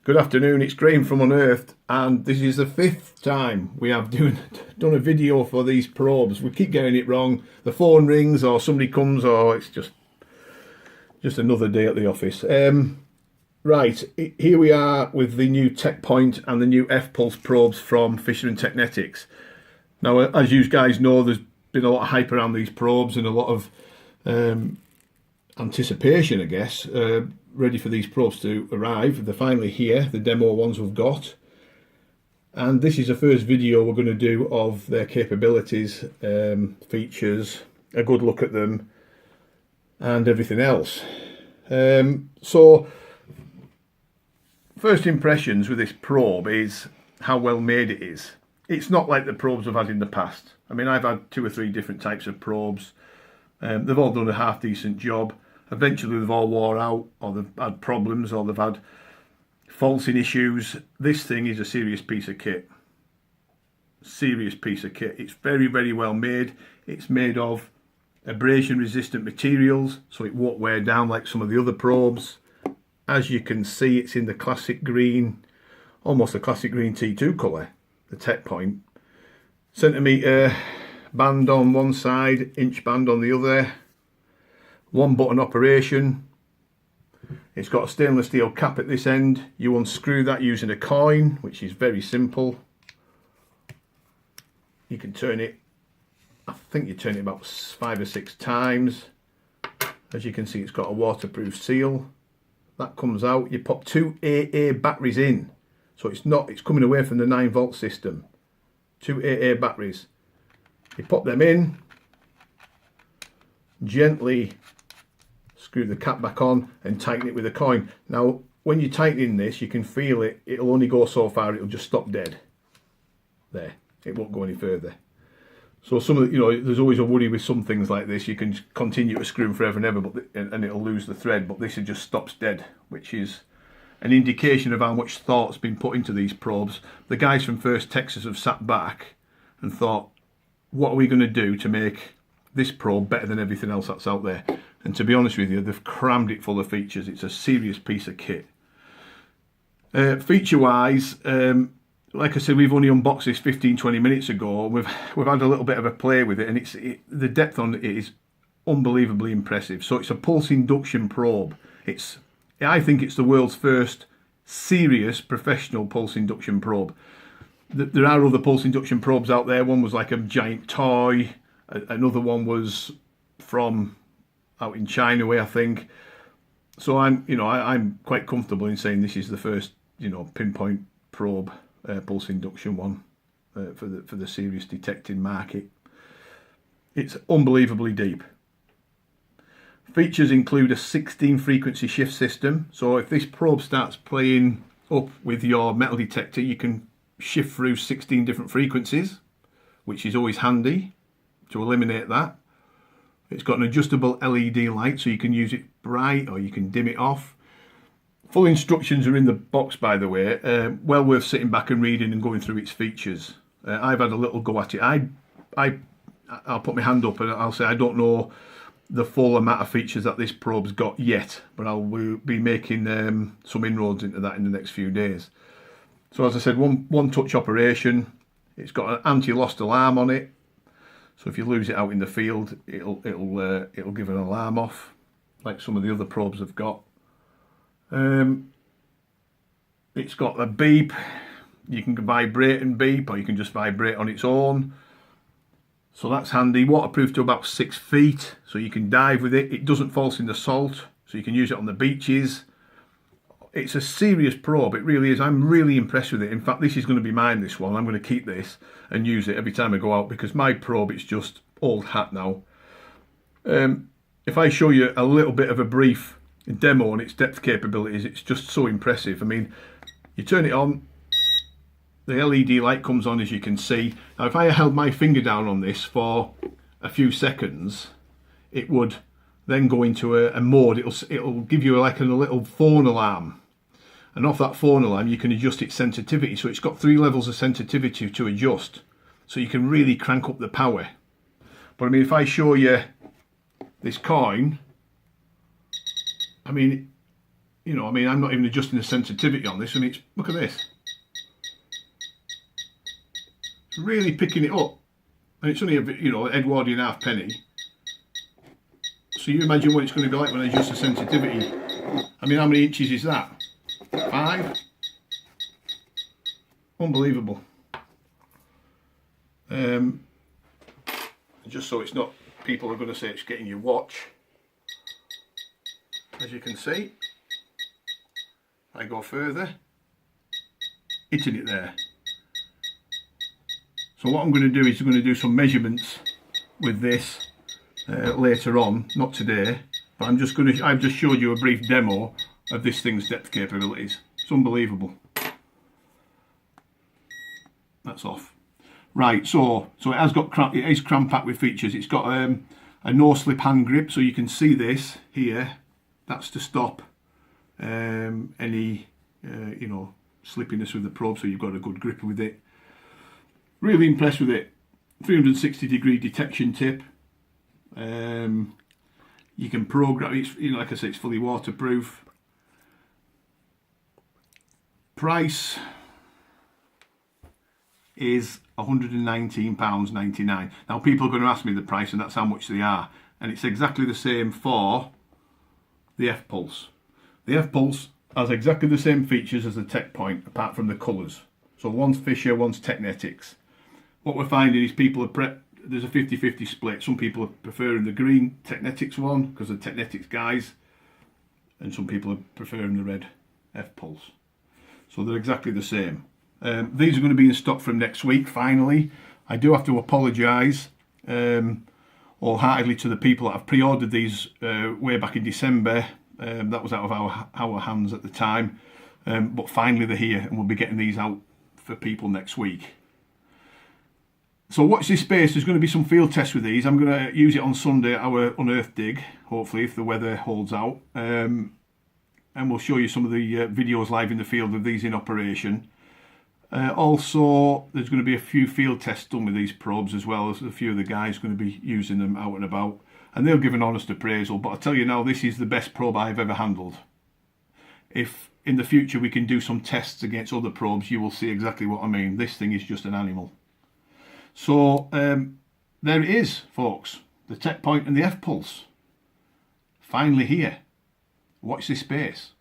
Good afternoon, it's Graham from Unearthed, and this is the 5th time we have done a video for these probes. We keep getting it wrong. The phone rings or somebody comes, or it's just another day at the office. Right, here we are with the new tek-point and the new F-pulse probes from Fisher and Teknetics. Now, as you guys know, there's been a lot of hype around these probes and a lot of anticipation, I guess, ready for these probes to arrive. They're finally here, the demo ones we've got. And this is the first video we're going to do of their capabilities, features, a good look at them, and everything else. So, first impressions with this probe is how well made it is. It's not like the probes I've had in the past. I mean, I've had 2 or 3 different types of probes. They've all done a half decent job. Eventually they've all wore out, or they've had problems, or they've had faulting issues. This thing is a serious piece of kit. Serious piece of kit. It's very, very well made. It's made of abrasion resistant materials, so it won't wear down like some of the other probes. As you can see, it's in the classic green, almost a classic green T2 colour, the tek-point. Centimetre band on one side, inch band on the other. 1 button operation. It's got a stainless steel cap at this end. You unscrew that using a coin, which is very simple. You can turn it, I think you turn it about 5 or 6 times. As you can see, it's got a waterproof seal. That comes out. You pop 2 AA batteries in, so it's coming away from the 9-volt system. 2 AA batteries. You pop them in, gently screw the cap back on and tighten it with a coin. Now, when you're tightening this, you can feel it. It'll only go so far. It'll just stop dead. There. It won't go any further. So some of the, there's always a worry with some things like this. You can continue to screw them forever and ever, and it'll lose the thread. But this just stops dead, which is an indication of how much thought's been put into these probes. The guys from First Texas have sat back and thought, what are we going to do to make this probe better than everything else that's out there? And to be honest with you, they've crammed it full of features. It's a serious piece of kit. Feature-wise, like I said, we've only unboxed this 15-20 minutes ago. We've had a little bit of a play with it, and the depth on it is unbelievably impressive. So it's a pulse induction probe. I think it's the world's first serious professional pulse induction probe. There are other pulse induction probes out there. One was like a giant toy. Another one was from out in China way, I think. So I'm quite comfortable in saying this is the first, pinpoint probe, pulse induction one for the serious detecting market. It's unbelievably deep. Features include a 16 frequency shift system. So if this probe starts playing up with your metal detector, you can shift through 16 different frequencies, which is always handy to eliminate that. It's got an adjustable LED light, so you can use it bright or you can dim it off. Full instructions are in the box, by the way. Well worth sitting back and reading and going through its features. I've had a little go at it. I'll put my hand up and I'll say I don't know the full amount of features that this probe's got yet, but I'll be making some inroads into that in the next few days. So as I said, one touch operation. It's got an anti-lost alarm on it. So if you lose it out in the field, it'll give an alarm off, like some of the other probes have got. It's got a beep. You can vibrate and beep, or you can just vibrate on its own. So that's handy. Waterproof to about 6 feet, so you can dive with it. It doesn't false in the salt, so you can use it on the beaches. It's a serious probe, it really is. I'm really impressed with it. In fact, this is going to be mine, this one. I'm going to keep this and use it every time I go out, because my probe, it's just old hat now. If I show you a little bit of a brief demo on its depth capabilities, it's just so impressive. I mean, you turn it on, the LED light comes on, as you can see. Now, if I held my finger down on this for a few seconds, it would then go into a mode. It'll give you like a little phone alarm. And off that phone alarm, you can adjust its sensitivity. So it's got 3 levels of sensitivity to adjust. So you can really crank up the power. But I mean, if I show you this coin, I mean, you know, I mean, I'm not even adjusting the sensitivity on this, and it's, look at this. It's really picking it up. And it's only a bit, you know, Edwardian halfpenny. So you imagine what it's going to be like when I adjust the sensitivity. I mean, how many inches is that? 5? Unbelievable. Just so it's not, people are going to say it's getting your watch. As you can see, I go further, hitting it there. So what I'm going to do is I'm going to do some measurements with this later on, not today, but I've just showed you a brief demo of this thing's depth capabilities. It's unbelievable. That's off. Right, so it has got it is cram packed with features. It's got a no slip hand grip, so you can see this here. That's to stop any you know, slippiness with the probe, so you've got a good grip with it. Really impressed with it. 360-degree detection tip. You can program it, you know, like I said, it's fully waterproof. Price is £119.99. Now people are going to ask me the price, and that's how much they are, and it's exactly the same for the F-Pulse. The F-Pulse has exactly the same features as the tek-point, apart from the colours. So one's Fisher, one's Teknetics. What we're finding is people are there's a 50-50 split. Some people are preferring the green Teknetics one because of the Teknetics guys, and some people are preferring the red F-Pulse. So they're exactly the same. These are going to be in stock from next week, finally. I do have to apologise wholeheartedly to the people that have pre-ordered these way back in December. That was out of our hands at the time. But finally they're here, and we'll be getting these out for people next week. So watch this space. There's going to be some field tests with these. I'm going to use it on Sunday at our Unearthed dig, hopefully, if the weather holds out. And we'll show you some of the videos live in the field of these in operation. Also, there's going to be a few field tests done with these probes as well. There's a few of the guys going to be using them out and about, and they'll give an honest appraisal. But I tell you now, this is the best probe I've ever handled. If in the future we can do some tests against other probes, you will see exactly what I mean. This thing is just an animal. So there it is, folks. The tek-point and the F-Pulse. Finally here. Watch this space.